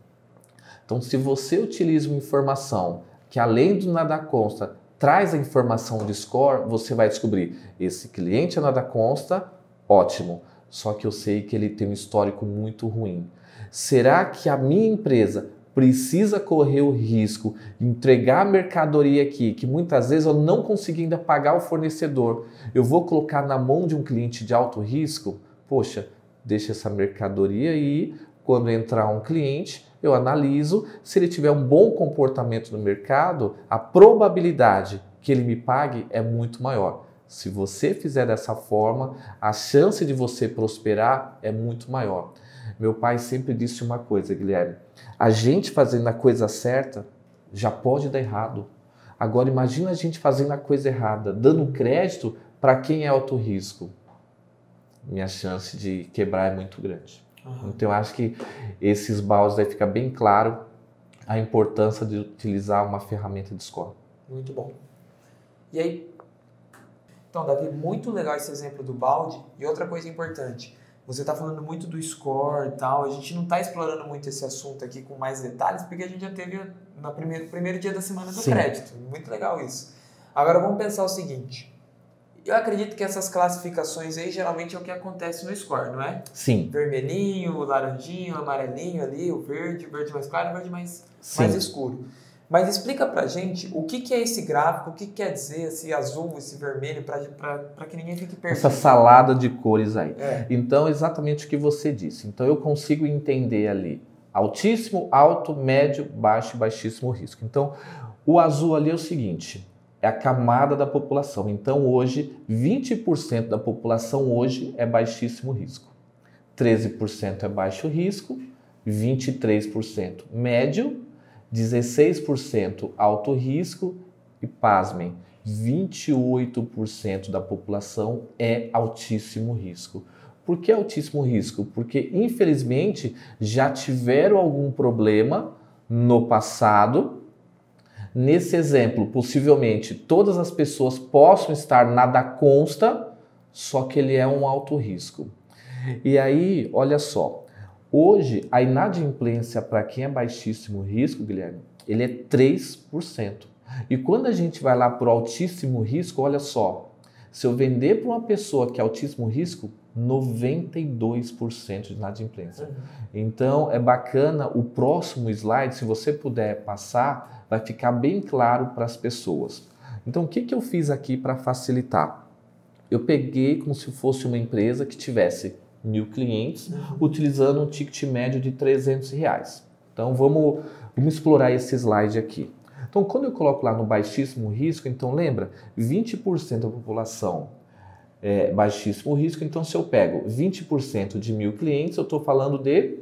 Então, se você utiliza uma informação que, além do nada consta, traz a informação de score, você vai descobrir, esse cliente é nada consta, ótimo. Só que eu sei que ele tem um histórico muito ruim. Será que a minha empresa precisa correr o risco de entregar a mercadoria aqui, que muitas vezes eu não consegui ainda pagar o fornecedor, eu vou colocar na mão de um cliente de alto risco? Poxa, deixa essa mercadoria aí, quando entrar um cliente, Eu analiso, se ele tiver um bom comportamento no mercado, a probabilidade que ele me pague é muito maior. Se você fizer dessa forma, a chance de você prosperar é muito maior. Meu pai sempre disse uma coisa, Guilherme, a gente fazendo a coisa certa já pode dar errado. Agora imagina a gente fazendo a coisa errada, dando crédito para quem é alto risco. Minha chance de quebrar é muito grande. Então eu acho que esses baldes aí fica bem claro a importância de utilizar uma ferramenta de score. Muito bom. E aí, então, Davi, muito legal esse exemplo do balde. E outra coisa importante, você está falando muito do score e tal, a gente não está explorando muito esse assunto aqui com mais detalhes, porque a gente já teve no primeiro dia da semana do crédito. Muito legal isso. Agora vamos pensar o seguinte, eu acredito que essas classificações aí geralmente é o que acontece no score, não é? Sim. Vermelhinho, laranjinho, amarelinho ali, o verde mais claro, o verde mais escuro. Mas explica pra gente o que é esse gráfico, o que quer dizer esse azul, esse vermelho, para que ninguém fique perdido. Essa salada de cores aí. Então, exatamente o que você disse. Então, eu consigo entender ali altíssimo, alto, médio, baixo e baixíssimo risco. Então, o azul ali é o seguinte, é a camada da população. Então, hoje, 20% da população hoje é baixíssimo risco. 13% é baixo risco, 23% médio, 16% alto risco e, pasmem, 28% da população é altíssimo risco. Por que altíssimo risco? Porque, infelizmente, já tiveram algum problema no passado. Nesse exemplo, possivelmente, todas as pessoas possam estar nada consta, só que ele é um alto risco. E aí, olha só, hoje a inadimplência para quem é baixíssimo risco, Guilherme, ele é 3%. E quando a gente vai lá para o altíssimo risco, olha só, se eu vender para uma pessoa que é altíssimo risco, 92% de inadimplência. Então, é bacana, o próximo slide, se você puder passar, vai ficar bem claro para as pessoas. Então, o que eu fiz aqui para facilitar? Eu peguei como se fosse uma empresa que tivesse 1.000 clientes, utilizando um ticket médio de R$300. Então, vamos explorar esse slide aqui. Então, quando eu coloco lá no baixíssimo risco, então lembra, 20% da população é baixíssimo risco, então se eu pego 20% de 1.000 clientes, eu estou falando de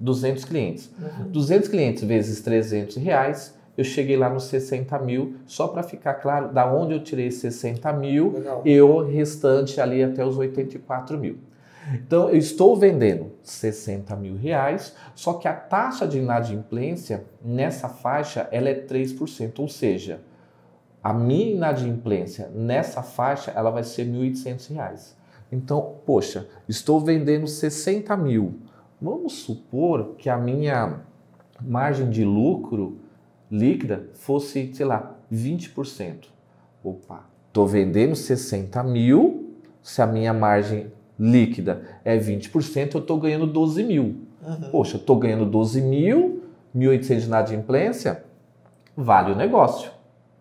200 clientes. 200 clientes vezes R$300, eu cheguei lá nos 60 mil, só para ficar claro, da onde eu tirei 60 mil e o restante ali até os 84 mil. Então, eu estou vendendo R$60 mil, só que a taxa de inadimplência nessa faixa ela é 3%, ou seja, a minha inadimplência nessa faixa ela vai ser R$1.800. Então, poxa, estou vendendo 60 mil. Vamos supor que a minha margem de lucro líquida fosse, sei lá, 20%. Opa, estou vendendo 60 mil, se a minha margem líquida é 20%, eu estou ganhando 12 mil. Poxa, estou ganhando 12 mil, 1.800 de inadimplência, vale o negócio.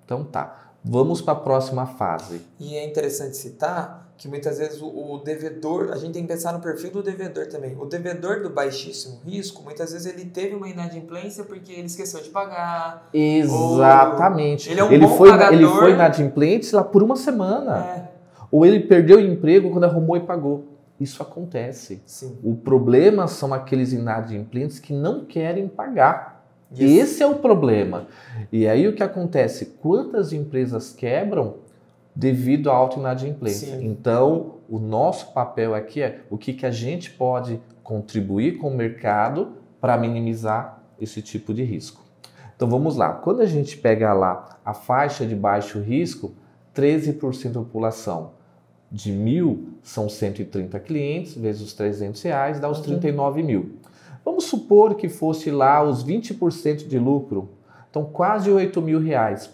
Então tá, vamos para a próxima fase. E é interessante citar que muitas vezes o devedor, a gente tem que pensar no perfil do devedor também. O devedor do baixíssimo risco, muitas vezes ele teve uma inadimplência porque ele esqueceu de pagar. Exatamente. Ele é um bom pagador. Ele foi inadimplente lá por uma semana. Ou ele perdeu o emprego quando arrumou e pagou. Isso acontece. Sim. O problema são aqueles inadimplentes que não querem pagar. Esse é o problema. E aí o que acontece? Quantas empresas quebram devido à alta inadimplência? Sim. Então, o nosso papel aqui é o que a gente pode contribuir com o mercado para minimizar esse tipo de risco. Então, vamos lá. Quando a gente pega lá a faixa de baixo risco, 13% da população. De 1.000 são 130 clientes, vezes os R$300, dá os 39 mil. Vamos supor que fosse lá os 20% de lucro, então quase R$8 mil.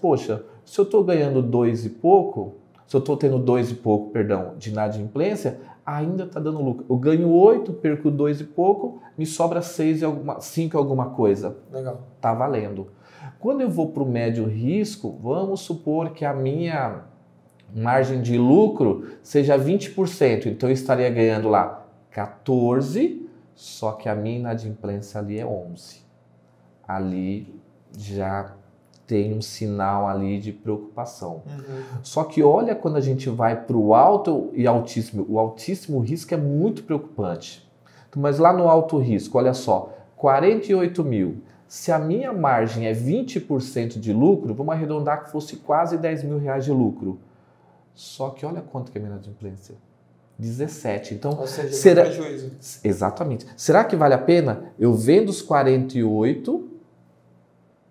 Poxa, se eu estou ganhando 2 e pouco, se eu estou tendo 2 e pouco, perdão, de inadimplência, ainda está dando lucro. Eu ganho 8, perco 2 e pouco, me sobra 5 alguma coisa. Legal. Tá valendo. Quando eu vou para o médio risco, vamos supor que a minha margem de lucro seja 20%, então eu estaria ganhando lá 14, só que a minha inadimplência ali é 11. ali já tem um sinal ali de preocupação. Só que olha quando a gente vai para o alto e altíssimo, o altíssimo risco é muito preocupante. Mas lá no alto risco, olha só, 48 mil. Se a minha margem é 20% de lucro, vamos arredondar que fosse quase 10 mil reais de lucro. Só que olha quanto que é a minha inadimplência. 17. Então, ou seja, será... prejuízo. Exatamente. Será que vale a pena eu vendo os 48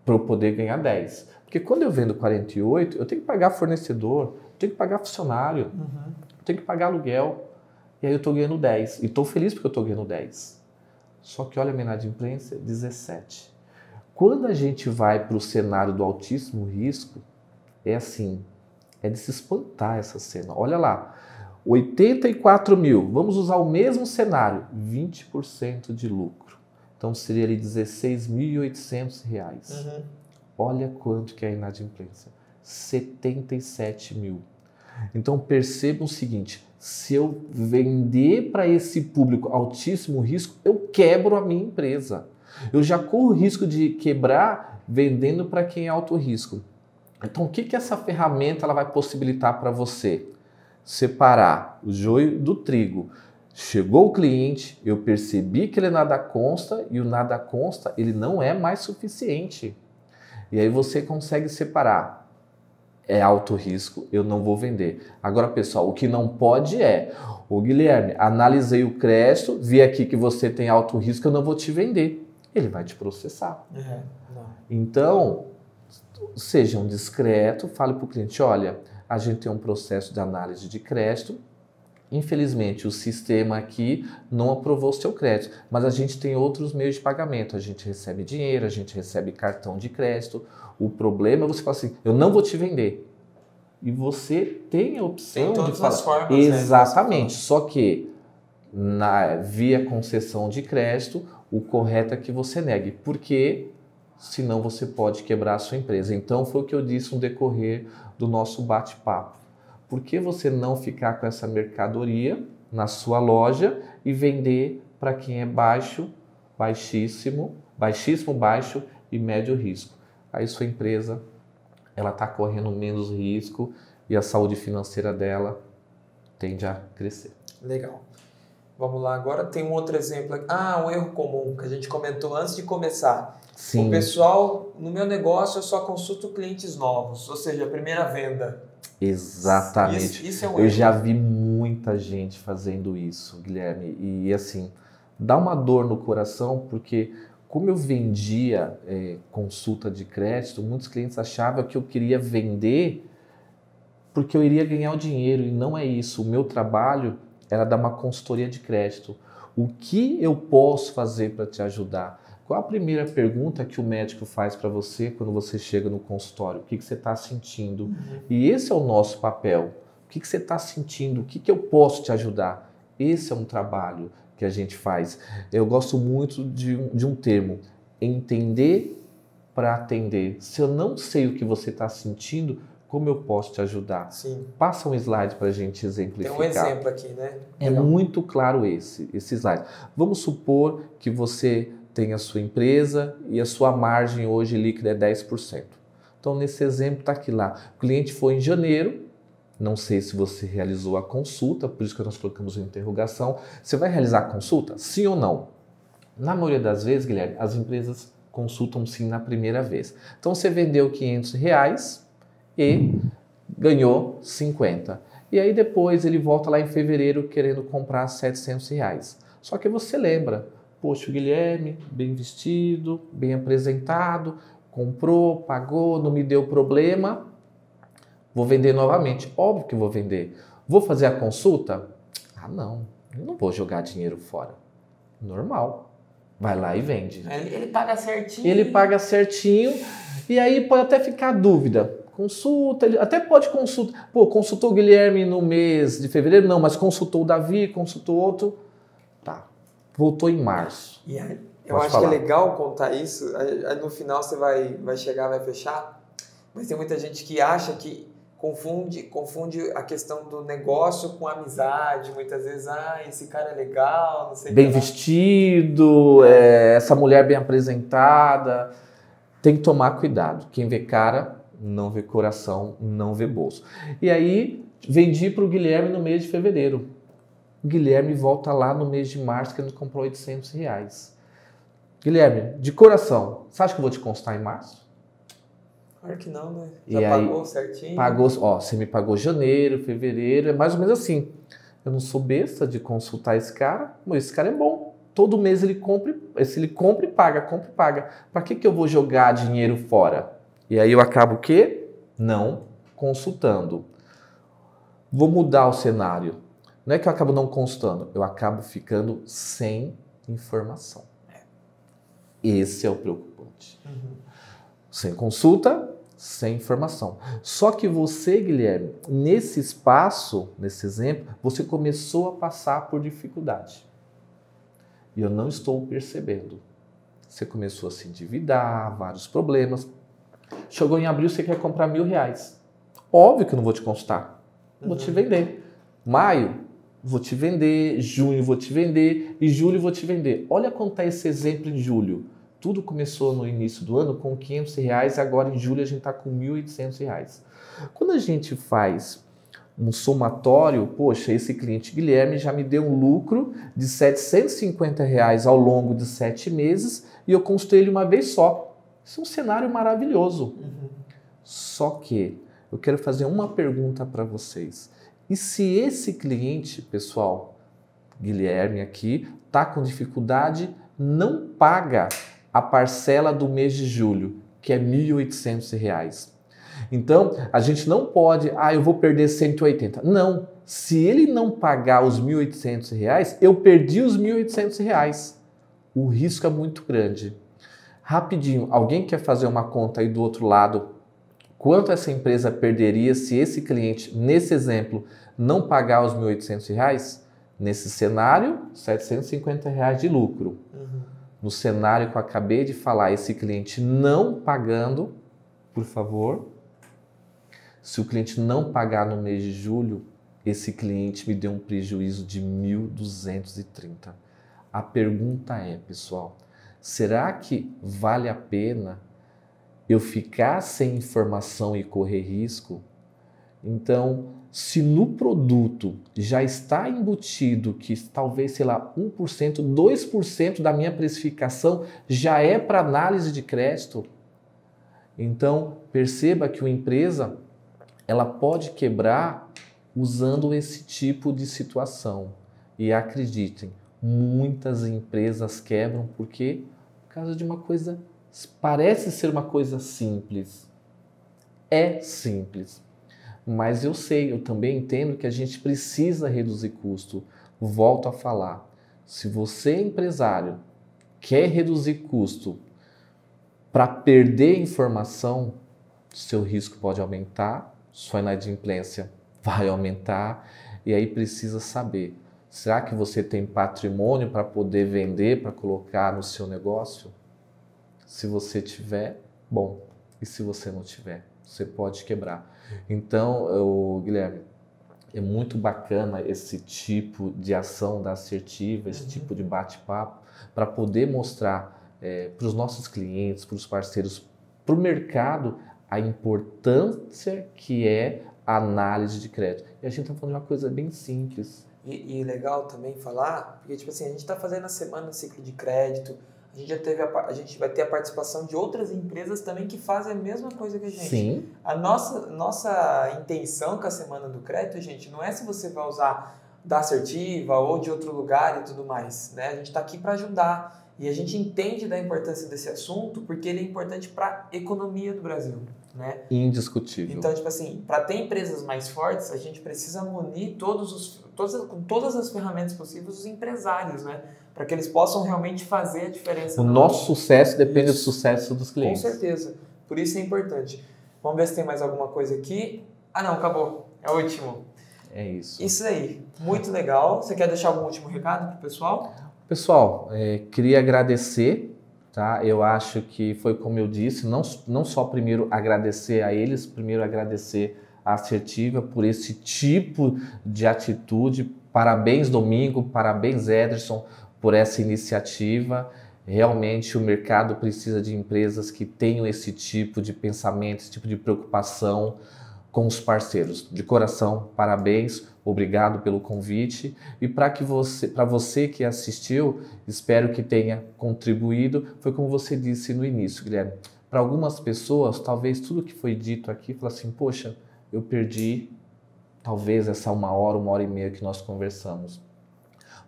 para eu poder ganhar 10? Porque quando eu vendo 48, eu tenho que pagar fornecedor, tenho que pagar funcionário, tenho que pagar aluguel. E aí eu estou ganhando 10. E estou feliz porque eu estou ganhando 10. Só que olha a minha inadimplência, 17. Quando a gente vai para o cenário do altíssimo risco, é assim, é de se espantar essa cena. Olha lá, 84 mil, vamos usar o mesmo cenário, 20% de lucro. Então seria ali R$16.800. Olha quanto que é a inadimplência, 77 mil. Então percebam o seguinte, se eu vender para esse público altíssimo risco, eu quebro a minha empresa. Eu já corro o risco de quebrar vendendo para quem é alto risco. Então o que essa ferramenta ela vai possibilitar para você? Separar o joio do trigo. Chegou o cliente, eu percebi que ele nada consta e o nada consta ele não é mais suficiente. E aí você consegue separar. É alto risco, eu não vou vender. Agora, pessoal, o que não pode é, ô Guilherme, analisei o crédito, vi aqui que você tem alto risco, eu não vou te vender. Ele vai te processar. Então, sejam discretos, fale para o cliente, olha, a gente tem um processo de análise de crédito, infelizmente o sistema aqui não aprovou o seu crédito, mas a gente tem outros meios de pagamento, a gente recebe dinheiro, a gente recebe cartão de crédito. O problema é você falar assim, eu não vou te vender. E você tem a opção de falar. As formas, exatamente, só que via concessão de crédito, o correto é que você negue, porque senão você pode quebrar a sua empresa. Então foi o que eu disse no decorrer do nosso bate-papo. Por que você não ficar com essa mercadoria na sua loja e vender para quem é baixo, baixíssimo, baixo e médio risco? Aí sua empresa ela está correndo menos risco e a saúde financeira dela tende a crescer. Legal. Vamos lá, agora tem um outro exemplo aqui. Um erro comum que a gente comentou antes de começar. Sim. O pessoal, no meu negócio, eu só consulto clientes novos, ou seja, a primeira venda. Exatamente. Isso é um eu erro. Já vi muita gente fazendo isso, Guilherme. E assim, dá uma dor no coração, porque como eu vendia consulta de crédito, muitos clientes achavam que eu queria vender porque eu iria ganhar o dinheiro. E não é isso. O meu trabalho era dar uma consultoria de crédito. O que eu posso fazer para te ajudar? Qual a primeira pergunta que o médico faz para você quando você chega no consultório? O que você está sentindo? E esse é o nosso papel. O que você está sentindo? O que eu posso te ajudar? Esse é um trabalho que a gente faz. Eu gosto muito de um termo, entender para atender. Se eu não sei o que você está sentindo, como eu posso te ajudar? Sim. Passa um slide para a gente exemplificar. Tem um exemplo aqui, né? É muito claro esse slide. Vamos supor que você tem a sua empresa e a sua margem hoje líquida é 10%. Então, nesse exemplo está aqui lá. O cliente foi em janeiro, não sei se você realizou a consulta, por isso que nós colocamos uma interrogação. Você vai realizar a consulta? Sim ou não? Na maioria das vezes, Guilherme, as empresas consultam sim na primeira vez. Então, você vendeu R$500 e ganhou 50. E aí depois ele volta lá em fevereiro querendo comprar R$700. Só que você lembra, poxa, o Guilherme, bem vestido, bem apresentado, comprou, pagou, não me deu problema, vou vender novamente. Óbvio que vou vender. Vou fazer a consulta? Não, eu não vou jogar dinheiro fora. Normal. Vai lá e vende. Ele paga certinho. Ele paga certinho e aí pode até ficar dúvida. Consulta, ele até pode consultar. Pô, consultou o Guilherme no mês de fevereiro? Não, mas consultou o Davi, consultou outro. Tá, voltou em março. E aí, eu acho que é legal contar isso. Aí no final você vai chegar, vai fechar. Mas tem muita gente que acha que confunde a questão do negócio com amizade. Muitas vezes, esse cara é legal, não sei o que. Bem vestido, essa mulher bem apresentada. tem que tomar cuidado. Quem vê cara, não vê coração, não vê bolso. E aí, vendi para o Guilherme no mês de fevereiro. O Guilherme volta lá no mês de março, que ele comprou R$800. Guilherme, de coração, você acha que eu vou te constar em março? Claro que não, né? Já pagou certinho? Pagou, ó, você me pagou janeiro, fevereiro, é mais ou menos assim. Eu não sou besta de consultar esse cara, mas esse cara é bom. Todo mês ele compra, se ele compra e paga, compra e paga. Para que eu vou jogar dinheiro fora? E aí eu acabo o quê? Não consultando. Vou mudar o cenário. Não é que eu acabo não consultando, eu acabo ficando sem informação. Esse é o preocupante. Sem consulta, sem informação. Só que você, Guilherme, nesse espaço, nesse exemplo, você começou a passar por dificuldade. E eu não estou percebendo. Você começou a se endividar, vários problemas. Chegou em abril, você quer comprar R$1.000. Óbvio que eu não vou te consultar. Vou te vender. Maio, vou te vender. Junho, vou te vender. E julho, vou te vender. Olha quanto está esse exemplo em julho. Tudo começou no início do ano com R$500 e agora em julho a gente está com R$1.800. Quando a gente faz um somatório, poxa, esse cliente Guilherme já me deu um lucro de R$750 ao longo de 7 meses e eu consultei ele uma vez só. Isso é um cenário maravilhoso. Só que eu quero fazer uma pergunta para vocês. E se esse cliente, pessoal, Guilherme aqui, está com dificuldade, não paga a parcela do mês de julho, que é R$1.800. Então, a gente não pode, eu vou perder 180. Não, se ele não pagar os R$1.800, eu perdi os R$1.800. O risco é muito grande. Rapidinho, alguém quer fazer uma conta aí do outro lado? Quanto essa empresa perderia se esse cliente, nesse exemplo, não pagar os R$1.800? Nesse cenário, R$750 de lucro. No cenário que eu acabei de falar, esse cliente não pagando, por favor, se o cliente não pagar no mês de julho, esse cliente me deu um prejuízo de 1.230. A pergunta é, pessoal, será que vale a pena eu ficar sem informação e correr risco? Então, se no produto já está embutido que talvez, sei lá, 1%, 2% da minha precificação já é para análise de crédito, então perceba que uma empresa ela pode quebrar usando esse tipo de situação. E acreditem, muitas empresas quebram porque por causa de uma coisa, parece ser uma coisa simples. É simples. Mas eu sei, eu também entendo que a gente precisa reduzir custo. Volto a falar, se você empresário quer reduzir custo para perder informação, seu risco pode aumentar, sua inadimplência vai aumentar e aí precisa saber, será que você tem patrimônio para poder vender, para colocar no seu negócio? Se você tiver, bom, e se você não tiver, você pode quebrar. Então, Guilherme, é muito bacana esse tipo de ação da Assertiva, esse tipo de bate-papo, para poder mostrar para os nossos clientes, para os parceiros, para o mercado, a importância que é a análise de crédito. E a gente está falando de uma coisa bem simples. E legal também falar, porque tipo assim, a gente está fazendo a semana do ciclo de crédito, a gente vai ter a participação de outras empresas também que fazem a mesma coisa que a gente. Sim. A nossa intenção com a Semana do Crédito, gente, não é se você vai usar da Assertiva ou de outro lugar e tudo mais, né? A gente está aqui para ajudar e a gente entende da importância desse assunto porque ele é importante para a economia do Brasil, né? Indiscutível. Então, tipo assim, para ter empresas mais fortes, a gente precisa munir com todas as ferramentas possíveis os empresários, né? Para que eles possam realmente fazer a diferença. O nosso sucesso depende do sucesso dos clientes. Com certeza. Por isso é importante. Vamos ver se tem mais alguma coisa aqui. Ah, não, acabou. É o último. É isso. Isso aí. Muito legal. Você quer deixar algum último recado para o pessoal? Pessoal, queria agradecer, tá? Eu acho que foi como eu disse, não só primeiro agradecer a eles, primeiro agradecer a Assertiva por esse tipo de atitude. Parabéns, Domingo. Parabéns, Ederson, por essa iniciativa. Realmente o mercado precisa de empresas que tenham esse tipo de pensamento, esse tipo de preocupação com os parceiros. De coração, parabéns, obrigado pelo convite. E para você que assistiu, espero que tenha contribuído. Foi como você disse no início, Guilherme. Para algumas pessoas, talvez tudo que foi dito aqui, fala assim, poxa, eu perdi talvez essa 1 hora e meia que nós conversamos.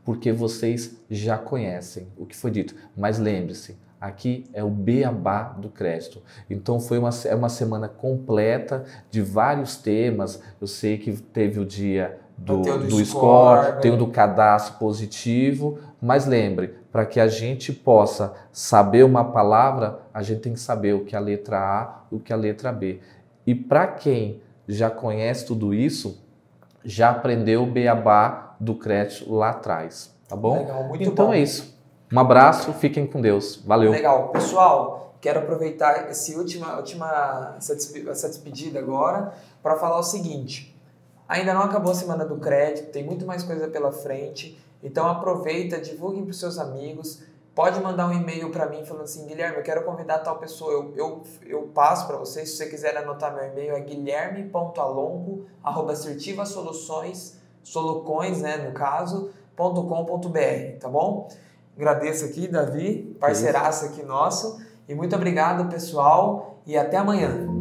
Porque vocês já conhecem o que foi dito. Mas lembre-se, aqui é o beabá do crédito. Então é uma semana completa de vários temas. Eu sei que teve o dia do score, tem o do cadastro positivo, mas lembre, para que a gente possa saber uma palavra, a gente tem que saber o que é a letra A e o que é a letra B. E para quem já conhece tudo isso, já aprendeu o beabá do crédito lá atrás, tá bom? Legal, muito então bom. É isso. Um abraço, fiquem com Deus. Valeu. Legal. Pessoal, quero aproveitar essa despedida agora para falar o seguinte. Ainda não acabou a semana do crédito, tem muito mais coisa pela frente, então aproveita, divulguem para os seus amigos, pode mandar um e-mail para mim falando assim, Guilherme, eu quero convidar tal pessoa, eu passo para vocês, se você quiser anotar meu e-mail é guilherme.alongo@assertivasoluções, né, no caso, .com.br, tá bom? Agradeço aqui, Davi, parceiraço aqui nosso, e muito obrigado, pessoal, e até amanhã.